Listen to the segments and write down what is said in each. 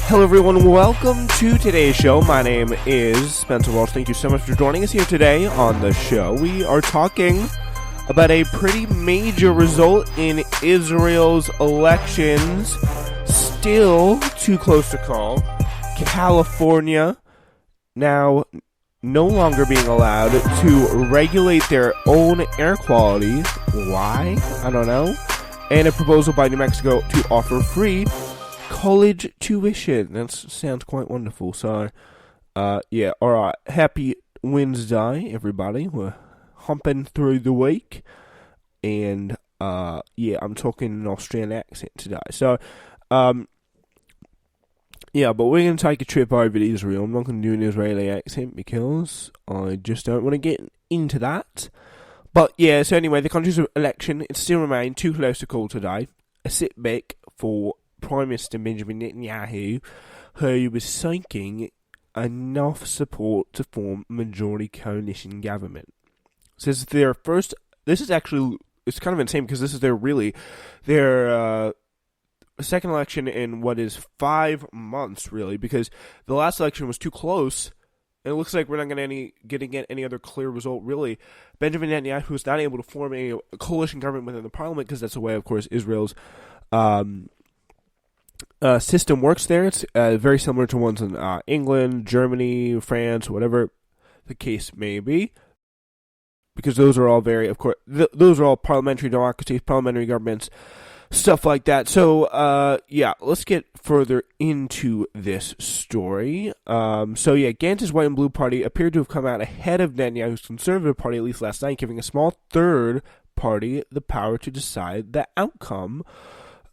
Hello everyone, welcome to today's show. My name is Spencer Walsh. Thank you so much for joining us here today on the show. We are talking about a pretty major result in Israel's elections. Still too close to call. California now no longer being allowed to regulate their own air quality. Why? I don't know. And a proposal by New Mexico to offer free college tuition. That sounds quite wonderful. So, yeah, alright. Happy Wednesday, everybody. We're humping through the week. And, yeah, I'm talking an Australian accent today. So, yeah, but we're going to take a trip over to Israel. I'm not going to do an Israeli accent because I just don't want to get into that. But, yeah, so anyway, the country's election, it still remained too close to call today. A setback for Prime Minister Benjamin Netanyahu, who was seeking enough support to form a majority coalition government. Says their first, this is actually, it's kind of insane because this is their second election in what is 5 months, really, because the last election was too close. And it looks like we're not going to get any other clear result, really. Benjamin Netanyahu is not able to form a coalition government within the parliament because that's the way, of course, Israel's system works there. It's very similar to ones in England, Germany, France, whatever the case may be. Because those are all very, of course, those are all parliamentary democracies, parliamentary governments, stuff like that. So, yeah, let's get further into this story. So, yeah, Gantz's White and Blue Party appeared to have come out ahead of Netanyahu's Conservative Party, at least last night, giving a small third party the power to decide the outcome.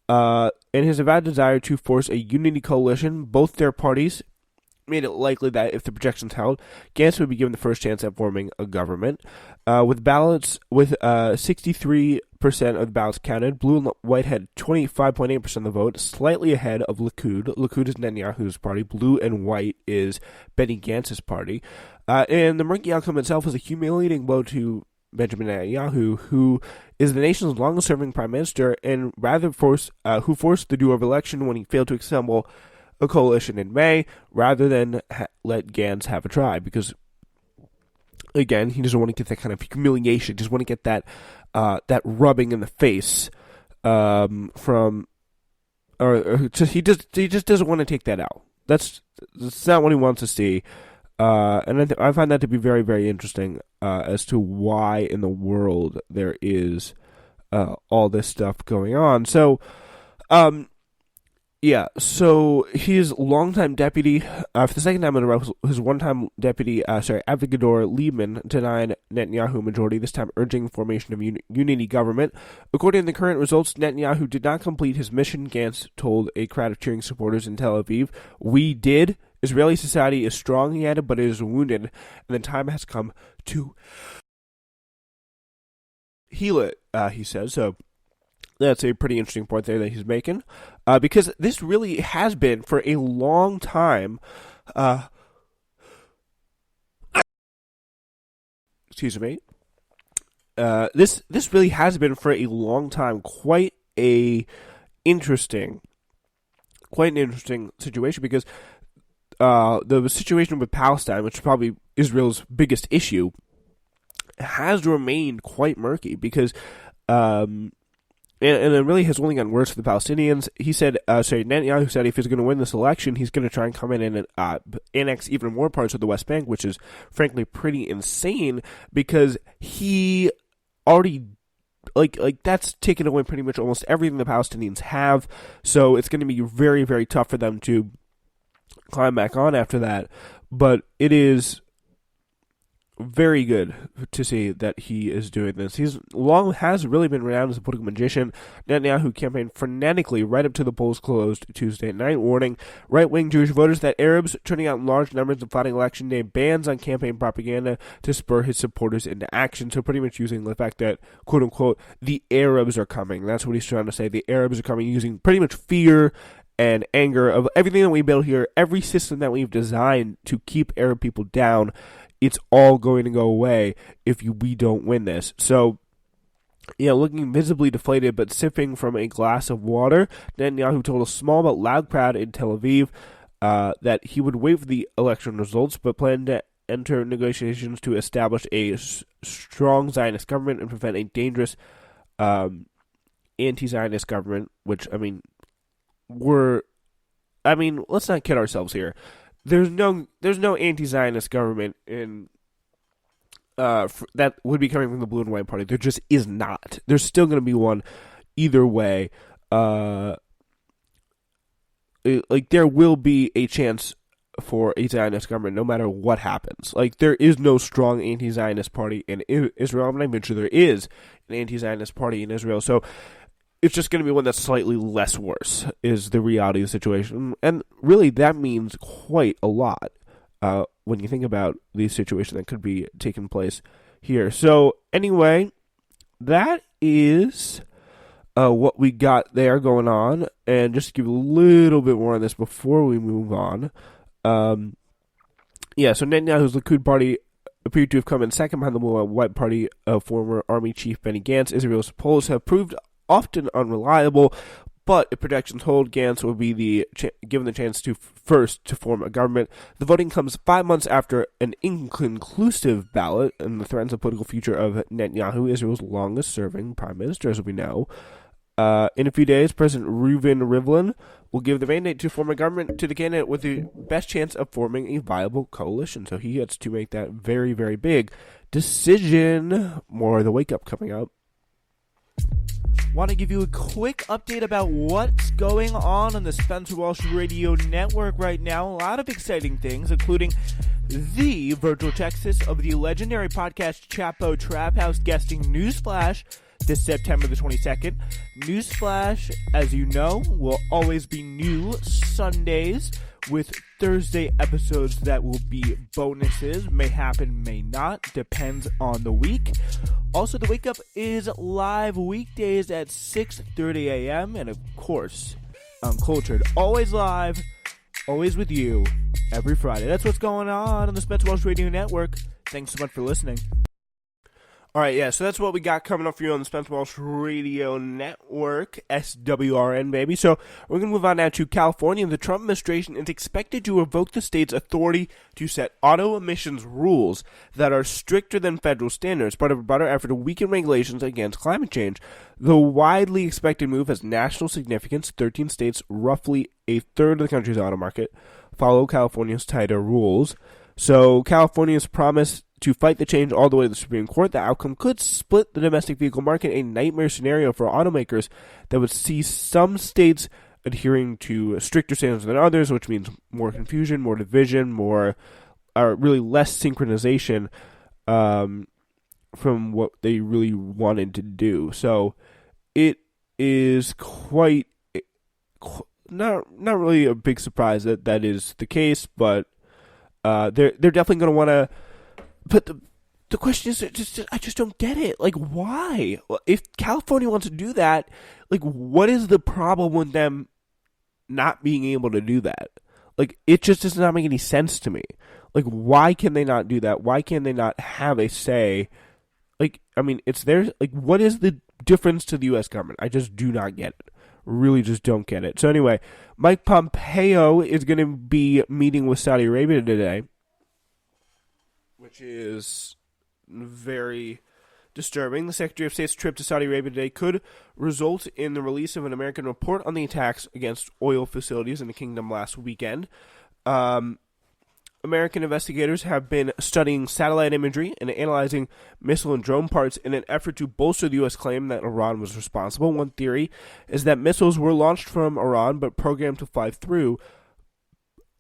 And his avowed desire to force a unity coalition, both their parties made it likely that if the projections held, Gantz would be given the first chance at forming a government. With 63% of the ballots counted, Blue and White had 25.8% of the vote, slightly ahead of Likud. Likud is Netanyahu's party. Blue and White is Benny Gantz's party. And the murky outcome itself was a humiliating blow to Benjamin Netanyahu, who is the nation's longest-serving prime minister, and who forced the do-over election when he failed to assemble a coalition in May, rather than let Gantz have a try, because, again, he doesn't want to get that kind of humiliation, he doesn't want to get that rubbing in the face he just doesn't want to take that out. That's not what he wants to see. And I find that to be very, very interesting as to why in the world there is all this stuff going on. So, yeah, so his longtime deputy, for the second time in a row, his one-time deputy, Avigdor Lieberman, denied Netanyahu a majority, this time urging formation of unity government. According to the current results, Netanyahu did not complete his mission, Gantz told a crowd of cheering supporters in Tel Aviv. "We did. Israeli society is strong," he added, "but it is wounded, and the time has come to heal it," he says. So that's a pretty interesting point there that he's making, because this really has been for a long time. Excuse me. This really has been for a long time quite an interesting situation, because the situation with Palestine, which is probably Israel's biggest issue, has remained quite murky, because and it really has only gotten worse for the Palestinians. He said, Netanyahu said if he's going to win this election, he's going to try and come in and annex even more parts of the West Bank, which is frankly pretty insane, because he already, like that's taken away pretty much almost everything the Palestinians have. So it's going to be very, very tough for them to climb back on after that. But it is very good to see that he is doing this. Has really been renowned as a political magician. Netanyahu campaigned frenetically right up to the polls closed Tuesday night, warning right-wing Jewish voters that Arabs turning out in large numbers and fighting election day, bans on campaign propaganda to spur his supporters into action. So pretty much using the fact that, quote-unquote, the Arabs are coming. That's what he's trying to say. The Arabs are coming, using pretty much fear and anger of everything that we built here, every system that we've designed to keep Arab people down. It's all going to go away if we don't win this. So, yeah, looking visibly deflated but sipping from a glass of water, Netanyahu told a small but loud crowd in Tel Aviv, that he would wait for the election results, but planned to enter negotiations to establish a strong Zionist government and prevent a dangerous anti-Zionist government. Which, let's not kid ourselves here. There's no anti-Zionist government in that would be coming from the Blue and White Party. There just is not. There's still going to be one either way. There will be a chance for a Zionist government no matter what happens. There is no strong anti-Zionist party in Israel. I'm not even sure there is an anti-Zionist party in Israel. So it's just going to be one that's slightly less worse is the reality of the situation. And really that means quite a lot when you think about the situation that could be taking place here. So anyway, that is what we got there going on. And just to give a little bit more on this before we move on. So Netanyahu's Likud party appeared to have come in second behind the Blue and White Party of former Army Chief Benny Gantz. Israel's polls have proved often unreliable, but if projections hold, Gantz will be given the chance to first to form a government. The voting comes 5 months after an inconclusive ballot and the threatens the political future of Netanyahu, Israel's longest-serving prime minister, as we know. In a few days, President Reuven Rivlin will give the mandate to form a government to the candidate with the best chance of forming a viable coalition. So he gets to make that very, very big decision. More of the wake-up coming up. Want to give you a quick update about what's going on the Spencer Walsh Radio Network right now. A lot of exciting things, including the virtual Texas of the legendary podcast Chapo Trap House guesting Newsflash this September the 22nd. Newsflash, as you know, will always be new Sundays with Thursday episodes that will be bonuses. May happen, may not. Depends on the week. Also, the Wake Up is live weekdays at 6:30 a.m. And, of course, Uncultured. Always live, always with you, every Friday. That's what's going on the Spencer Walsh Radio Network. Thanks so much for listening. All right, so that's what we got coming up for you on the Spencer Walsh Radio Network, SWRN, baby. So we're going to move on now to California. The Trump administration is expected to revoke the state's authority to set auto emissions rules that are stricter than federal standards, part of a broader effort to weaken regulations against climate change. The widely expected move has national significance. 13 states, roughly a third of the country's auto market, follow California's tighter rules. So California's promised to fight the change all the way to the Supreme Court. The outcome could split the domestic vehicle market, a nightmare scenario for automakers that would see some states adhering to stricter standards than others, which means more confusion, more division, really less synchronization from what they really wanted to do. So it is quite not really a big surprise that is the case, but they're definitely going to want to. But the question is, I just don't get it. Why? If California wants to do that, what is the problem with them not being able to do that? It just does not make any sense to me. Why can they not do that? Why can they not have a say? It's theirs. What is the difference to the U.S. government? I just do not get it. Really just don't get it. So anyway, Mike Pompeo is going to be meeting with Saudi Arabia today, which is very disturbing. The Secretary of State's trip to Saudi Arabia today could result in the release of an American report on the attacks against oil facilities in the kingdom last weekend. American investigators have been studying satellite imagery and analyzing missile and drone parts in an effort to bolster the U.S. claim that Iran was responsible. One theory is that missiles were launched from Iran but programmed to fly through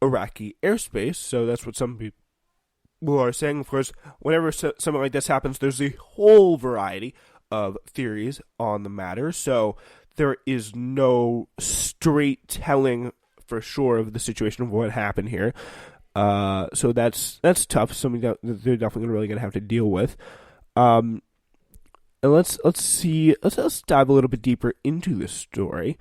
Iraqi airspace, so that's what some people are saying. Of course, whenever something like this happens, there's a whole variety of theories on the matter, so there is no straight telling for sure of the situation of what happened here. So that's tough. Something that they're definitely really going to have to deal with. And let's dive a little bit deeper into this story.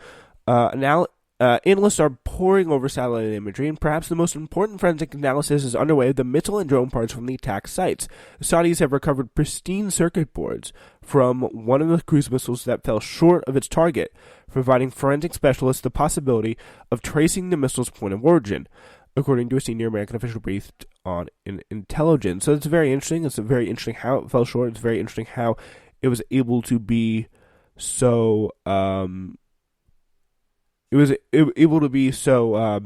Now, Analysts are poring over satellite imagery, and perhaps the most important forensic analysis is underway of the missile and drone parts from the attack sites. The Saudis have recovered pristine circuit boards from one of the cruise missiles that fell short of its target, providing forensic specialists the possibility of tracing the missile's point of origin, according to a senior American official briefed on intelligence. So it's very interesting. It's very interesting how it fell short. It's very interesting how it was able to be so... It was able to be so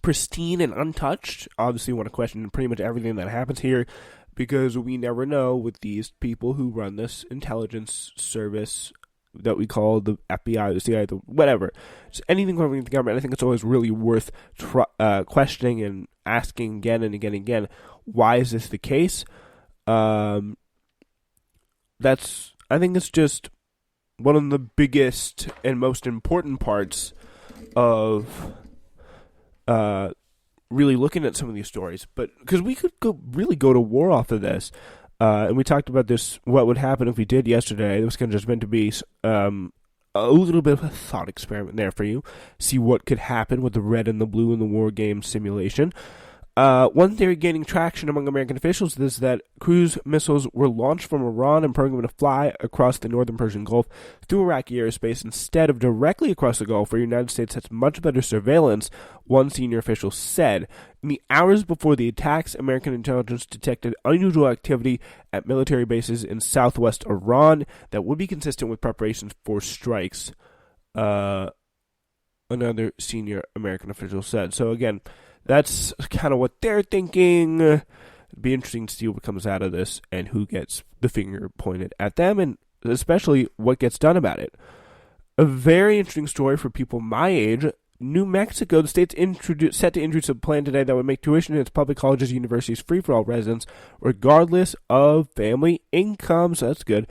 pristine and untouched. Obviously, we want to question pretty much everything that happens here, because we never know with these people who run this intelligence service that we call the FBI, the CIA, whatever. Just anything from the government. I think it's always really worth questioning and asking again and again and again, why is this the case? I think it's just one of the biggest and most important parts of really looking at some of these stories. But because we could really go to war off of this. And we talked about this, what would happen if we did yesterday. It was kind of just meant to be a little bit of a thought experiment there for you. See what could happen with the red and the blue in the war game simulation. One theory gaining traction among American officials is that cruise missiles were launched from Iran and programmed to fly across the northern Persian Gulf through Iraqi airspace instead of directly across the Gulf, where the United States has much better surveillance, one senior official said. In the hours before the attacks, American intelligence detected unusual activity at military bases in southwest Iran that would be consistent with preparations for strikes, another senior American official said. So again, that's kind of what they're thinking. It'd be interesting to see what comes out of this and who gets the finger pointed at them, and especially what gets done about it. A very interesting story for people my age. New Mexico, the state's set to introduce a plan today that would make tuition in its public colleges and universities free for all residents, regardless of family income. So that's good.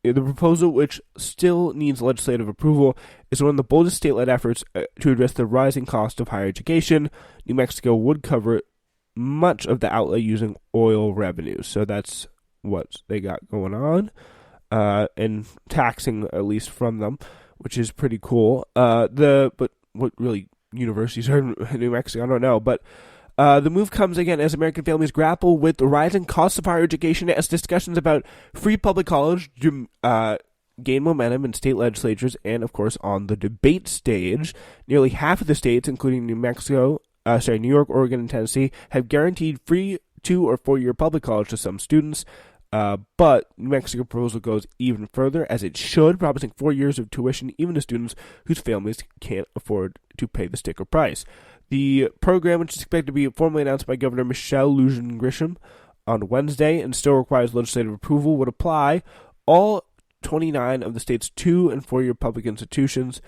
The proposal, which still needs legislative approval, is one of the boldest state-led efforts to address the rising cost of higher education. New Mexico would cover much of the outlay using oil revenues, so that's what they got going on, and taxing at least from them, which is pretty cool. But what really universities are in New Mexico, I don't know, but the move comes again as American families grapple with the rising costs of higher education, as discussions about free public college gain momentum in state legislatures and, of course, on the debate stage. Nearly half of the states, including New York, Oregon, and Tennessee, have guaranteed free 2- or 4-year public college to some students. But New Mexico proposal goes even further, as it should, promising 4 years of tuition even to students whose families can't afford to pay the sticker price. The program, which is expected to be formally announced by Governor Michelle Lujan Grisham on Wednesday and still requires legislative approval, would apply all 29 of the state's 2- and 4-year public institutions.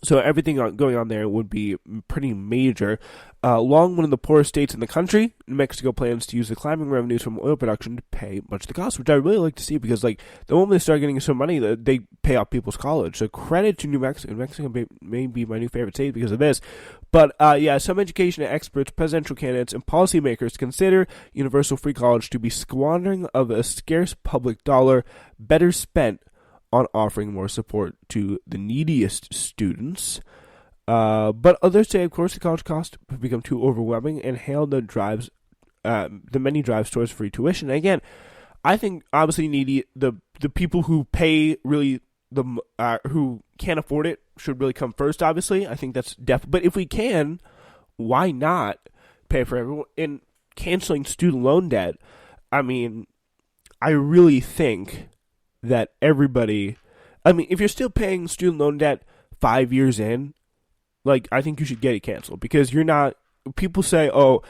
So everything going on there would be pretty major. Along one of the poorest states in the country, New Mexico plans to use the climbing revenues from oil production to pay much of the cost, which I really like to see, because the moment they start getting some money, they pay off people's college. So credit to New Mexico. New Mexico may be my new favorite state because of this. But some education experts, presidential candidates, and policymakers consider universal free college to be squandering of a scarce public dollar better spent on offering more support to the neediest students. But others say, of course, the college costs have become too overwhelming and hail the many drives towards free tuition. And again, I think obviously the people who pay really who can't afford it should really come first. Obviously, I think that's definitely. But if we can, why not pay for everyone? In canceling student loan debt, I mean, I really think that everybody, if you're still paying student loan debt 5 years in, I think you should get it canceled, because you're not, people say, you're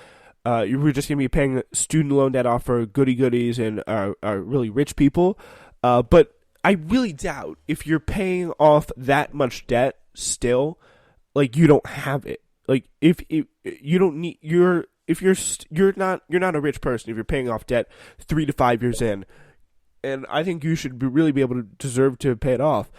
just going to be paying student loan debt off for goodies and are really rich people, but I really doubt if you're paying off that much debt still, you don't have it. If you don't need, you're not a rich person if you're paying off debt 3 to 5 years in. And I think you should really be able to deserve to pay it off.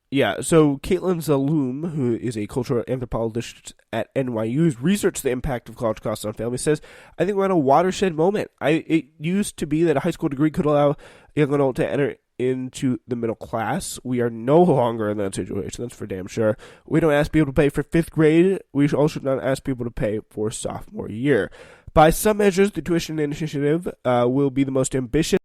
Yeah, so Caitlin Zaloom, who is a cultural anthropologist at NYU, who's researched the impact of college costs on families, says, I think we're at a watershed moment. It used to be that a high school degree could allow a young adult to enter into the middle class. We are no longer in that situation, that's for damn sure. We don't ask people to pay for fifth grade. We also should not ask people to pay for sophomore year. By some measures, the tuition initiative will be the most ambitious